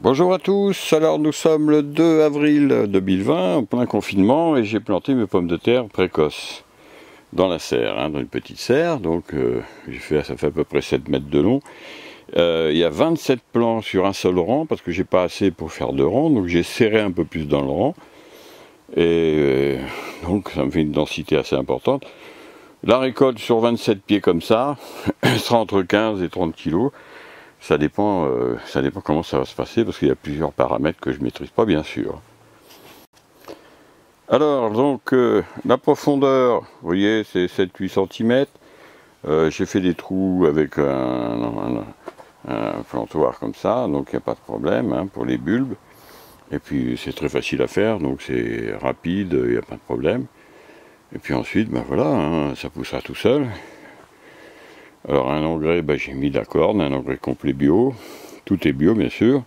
Bonjour à tous, alors nous sommes le 2 avril 2020, en plein confinement, et j'ai planté mes pommes de terre précoces dans la serre, dans une petite serre, donc ça fait à peu près 7 mètres de long. Il y a 27 plants sur un seul rang, parce que j'ai pas assez pour faire 2 rangs, donc j'ai serré un peu plus dans le rang, et donc ça me fait une densité assez importante. La récolte sur 27 pieds comme ça, sera entre 15 et 30 kilos. Ça dépend comment ça va se passer, parce qu'il y a plusieurs paramètres que je ne maîtrise pas, bien sûr. Alors, donc, la profondeur, vous voyez, c'est 7-8 cm. J'ai fait des trous avec un plantoir comme ça, donc il n'y a pas de problème pour les bulbes. Et puis, c'est très facile à faire, donc c'est rapide, il n'y a pas de problème. Et puis ensuite, ben voilà, ça poussera tout seul. Alors un engrais, j'ai mis de la corne, un engrais complet bio, tout est bio bien sûr.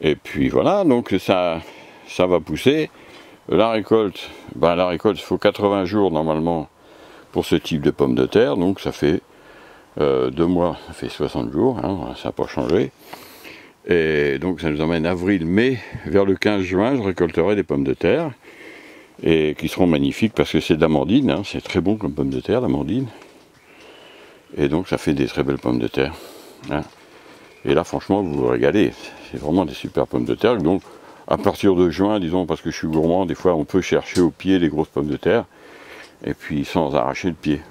Et puis voilà, donc ça va pousser. La récolte, il faut 80 jours normalement pour ce type de pommes de terre, donc ça fait 2 mois, ça fait 60 jours, ça n'a pas changé. Et donc ça nous emmène avril-mai, vers le 15 juin, je récolterai des pommes de terre, et qui seront magnifiques parce que c'est de l'amandine, c'est très bon comme pomme de terre, l'amandine. Et donc ça fait des très belles pommes de terre. Et là franchement vous vous régalez. C'est vraiment des super pommes de terre. Donc à partir de juin, disons, parce que je suis gourmand, des fois on peut chercher au pied les grosses pommes de terre. Et puis sans arracher le pied,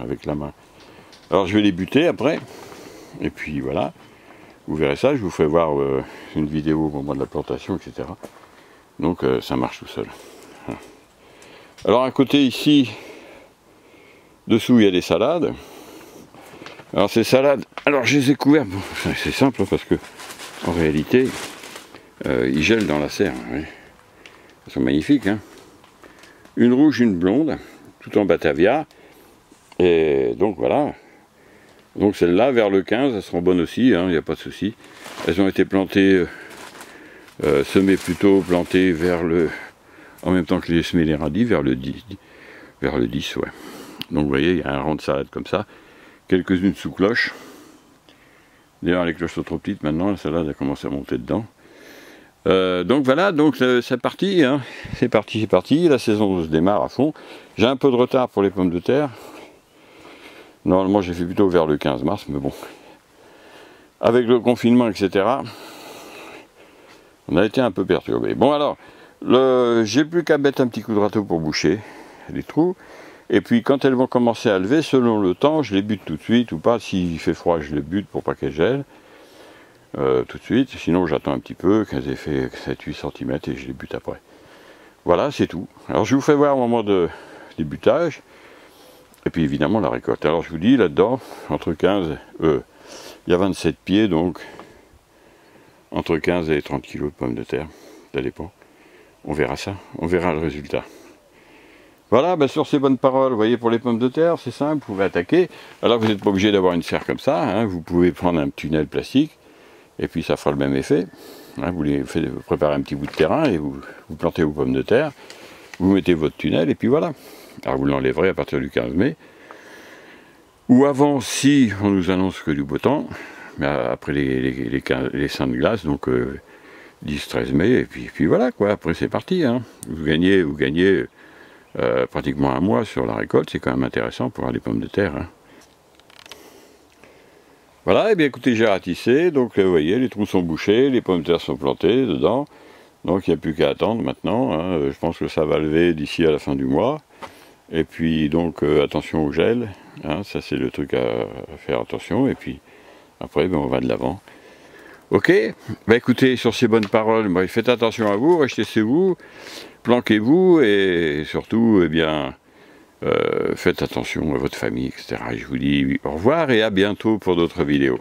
avec la main. Alors je vais les buter après. Et puis voilà. Vous verrez ça, je vous ferai voir une vidéo au moment de la plantation, etc. Donc ça marche tout seul. Alors à côté ici, dessous il y a des salades. Alors ces salades, alors je les ai couvertes, c'est simple parce que en réalité ils gèlent dans la serre. Elles sont magnifiques. Une rouge, une blonde, tout en Batavia. Et donc voilà. Donc celles-là, vers le 15, elles seront bonnes aussi, il n'y a pas de souci. Elles ont été plantées, semées plutôt, plantées en même temps que j'ai semé les radis, vers le 10, ouais. Donc vous voyez, il y a un rang de salade comme ça. Quelques-unes sous cloche. D'ailleurs les cloches sont trop petites maintenant, la salade a commencé à monter dedans. Donc voilà, donc c'est parti, c'est parti, la saison se démarre à fond. J'ai un peu de retard pour les pommes de terre. Normalement j'ai fait plutôt vers le 15 mars, mais bon. Avec le confinement, etc., on a été un peu perturbé. Bon alors, j'ai plus qu'à mettre un petit coup de râteau pour boucher les trous. Et puis quand elles vont commencer à lever, selon le temps, je les bute tout de suite ou pas. S'il fait froid, je les bute pour pas qu'elles gèlent tout de suite. Sinon, j'attends un petit peu qu'elles aient fait 7-8 cm et je les bute après. Voilà, c'est tout. Alors je vous fais voir au moment du butage. Et puis évidemment la récolte. Alors je vous dis là-dedans, entre 15, il y a 27 pieds, donc entre 15 et 30 kg de pommes de terre. Ça dépend. On verra ça. On verra le résultat. Voilà, sur ces bonnes paroles, vous voyez, pour les pommes de terre, c'est simple, vous pouvez attaquer. Alors vous n'êtes pas obligé d'avoir une serre comme ça, vous pouvez prendre un tunnel plastique, et puis ça fera le même effet. Vous préparez un petit bout de terrain, et vous plantez vos pommes de terre, vous mettez votre tunnel, et puis voilà. Alors vous l'enlèverez à partir du 15 mai. Ou avant, si on nous annonce que du beau temps, mais après les seins de glace, donc 10-13 mai, et puis voilà, quoi, après c'est parti. Vous gagnez pratiquement un mois sur la récolte, c'est quand même intéressant pour avoir des pommes de terre. Voilà, et bien écoutez, j'ai ratissé, donc vous voyez, les trous sont bouchés, les pommes de terre sont plantées dedans, donc il n'y a plus qu'à attendre maintenant. Je pense que ça va lever d'ici à la fin du mois. Et puis donc attention au gel, ça c'est le truc à faire attention, et puis après on va de l'avant. Ok, écoutez, sur ces bonnes paroles, faites attention à vous, restez chez vous, planquez-vous, et surtout, faites attention à votre famille, etc. Et je vous dis au revoir et à bientôt pour d'autres vidéos.